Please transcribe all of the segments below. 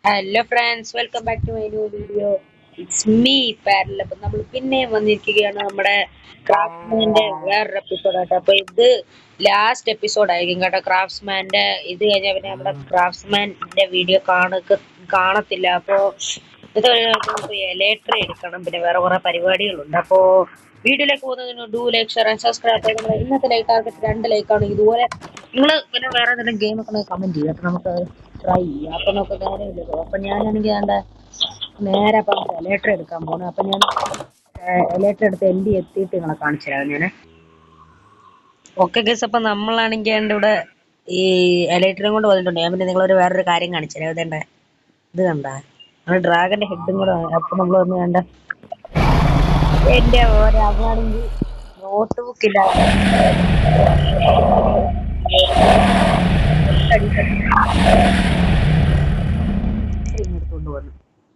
Hello friends, welcome back to my new video. It's me പാരൽ. അപ്പൊ നമ്മൾ പിന്നെയും വന്നിരിക്കുകയാണ് നമ്മുടെ ക്രാഫ്റ്റ്മാന്റെ വേറൊരു എപ്പിസോഡായിട്ട്. അപ്പൊ ഇത് ലാസ്റ്റ് എപ്പിസോഡ് ആയിരിക്കും കേട്ടോ. ക്രാഫ്റ്റ്സ്മാന്റെ ഇത് കഴിഞ്ഞാൽ പിന്നെ നമ്മുടെ ക്രാഫ്റ്റ്സ്മാന്റെ വീഡിയോ കാണത്തില്ല. അപ്പോ ഇത് ലേറ്റർ എടുക്കണം, പിന്നെ വേറെ കുറെ പരിപാടികളുണ്ട്. അപ്പോ വീഡിയോയിലേക്ക് പോകുന്നതിന് do like share and subscribe. നമ്മുടെ ഇന്നത്തെ ലൈക്ക് ടാർഗറ്റ് 2 ലൈക്കാണ്. ഇതുപോലെ നിങ്ങൾ പിന്നെ വേറെ എന്തെങ്കിലും ഗെയിം ഒക്കെ കമന്റ് ചെയ്യുക, അപ്പൊ നമുക്ക് ട്രൈ ചെയ്യാം. അപ്പൊ നമുക്ക് നേരെ അപ്പൊ ഞാനാണെങ്കിൽ നേരെ അപ്പം എലേറ്റർ എടുക്കാൻ പോണു. അപ്പൊ ഞാൻ എലേറ്റർ എടുത്ത് എത്തിയിട്ട് നിങ്ങളെ കാണിച്ചു തരാം ഞാൻ. ഓക്കെ ഗൈസ്, അപ്പൊ നമ്മളാണെങ്കിൽ ഇവിടെ ഈ എലേറ്ററും കൊണ്ട് വന്നിട്ടുണ്ട്. ഞാൻ പിന്നെ നിങ്ങളൊരു വേറൊരു കാര്യം കാണിച്ചു തരാം. ഇതേണ്ട, ഇത് കണ്ട നമ്മൾ ഡ്രാഗന്റെ ഹെഡും കൂടെ. അപ്പൊ നമ്മൾ ഒന്ന് വേണ്ട എന്റെ ഓരോ അവനാണെങ്കിൽ നോട്ട് ബുക്ക് ഇല്ല. എടുത്തോണ്ട് വന്നു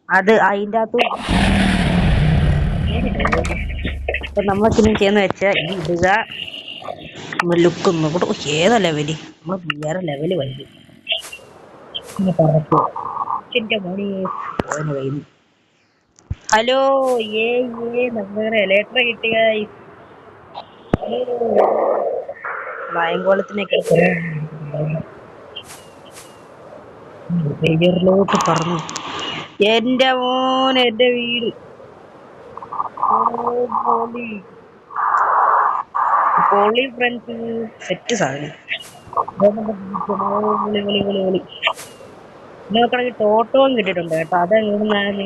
അത് അതിൻ്റെ അകത്ത്. അപ്പൊ നമ്മക്കിനി ചെയ്യുന്ന വെച്ചാൽ ഇടുക, ലുക്ക് നോക്കട്ടെ. ഏതാ ലെവല്? നമ്മൾ വേറെ ലെവല് വൈകി മണി പോയി. ഹലോ നമ്മുടെ ലേറ്റർ കിട്ടിയ വായങ്കോളത്തിനൊക്കെ പേരിലോട്ട് പറഞ്ഞു. എന്റെ മോൻ, എന്റെ വീട് പൊളി ഫ്രണ്ട്സ്, സെറ്റ് സാധനം. നോക്കണമെങ്കിൽ ടോട്ടോയും കിട്ടിയിട്ടുണ്ട് കേട്ടോ. അതെങ്ങനെയാണെന്ന്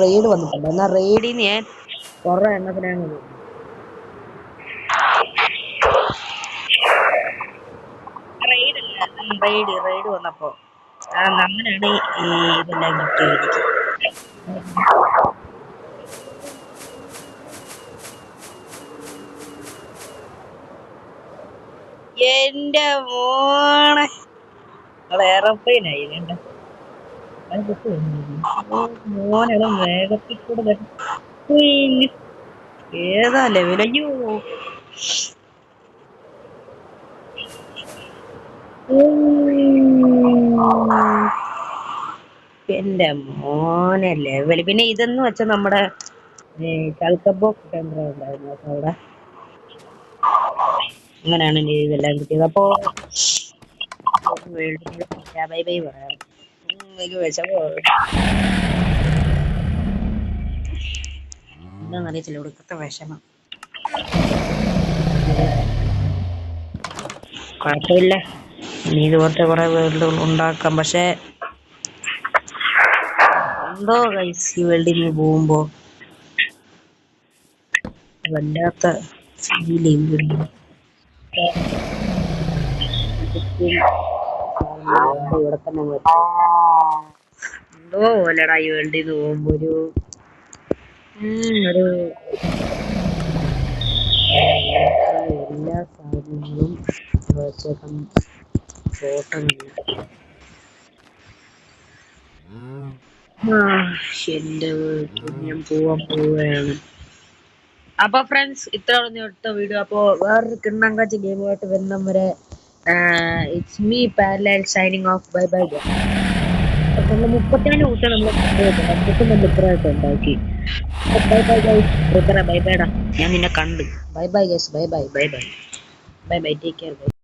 റെയ്ഡ് വന്നിട്ടുണ്ട്. എന്നാൽ റെയ്ഡിന്ന് ഞാൻ കുറെ എണ്ണത്തിനാണ് റെയ്ഡ് വന്നപ്പോ അങ്ങനെയാണ് ഈ ഇതെല്ലാം കിട്ടിയത് എനിക്ക്. എന്റെ മോനെ, എയർപ്ലെയിനായി വേണ്ട മോനെ വേഗത്തിൽ കൂടെ. ഏതാ ലെവൽ? അയ്യോ, എന്റെ മോനെ ലെവല്. പിന്നെ ഇതെന്ന് വെച്ചാൽ നമ്മുടെ കൽക്കബോ കേന്ദ്രം ഉണ്ടായിരുന്നു അപ്പൊ അവിടെ അങ്ങനെയാണ് ഇതെല്ലാം കിട്ടിയത്. അപ്പോ ബൈ ബൈ പറയാം. എന്താണെന്നറിയത്തില്ല ഇവിടുത്തെ വിഷമം. കുഴപ്പമില്ല, ഇനി ഇതുപോലത്തെ കുറെ വേൾഡുകൾ ഉണ്ടാക്കാം. പക്ഷെ എന്തോ ഗൈസ്, ഈ വേൾഡിൽ നിന്ന് പോകുമ്പോ വല്ലാത്ത ഫീലിംഗ്. ഇവിടെ തന്നെ എന്തോ പോലെടാ ഈ വേൾഡിൽ നിന്ന് പോകുമ്പോ ഒരു എല്ലാ സാധനങ്ങളും ഫോട്ടോയില്ല. എന്റെ വീട്ടിൽ ഞാൻ പോവാൻ പോവുകയാണ്. അപ്പൊ ഫ്രണ്ട്സ്, ഇത്ര അടുത്ത വീഡിയോ. അപ്പോ വേറൊരു കിണ്ണങ്കാച്ചി ഗെയിമുമായിട്ട് വരുന്ന വരെ it's me parallel signing off. Bye bye. നമ്മൾ 34 ദിവസം നമ്മൾ ഇത്രയായിട്ട് ഉണ്ടാക്കി. ബൈ ബൈ ഗൈസ്, ബൈ ബൈടാ. ഞാൻ നിന്നെ കണ്ട്. Bye bye guys, bye bye bye bye bye bye, take care.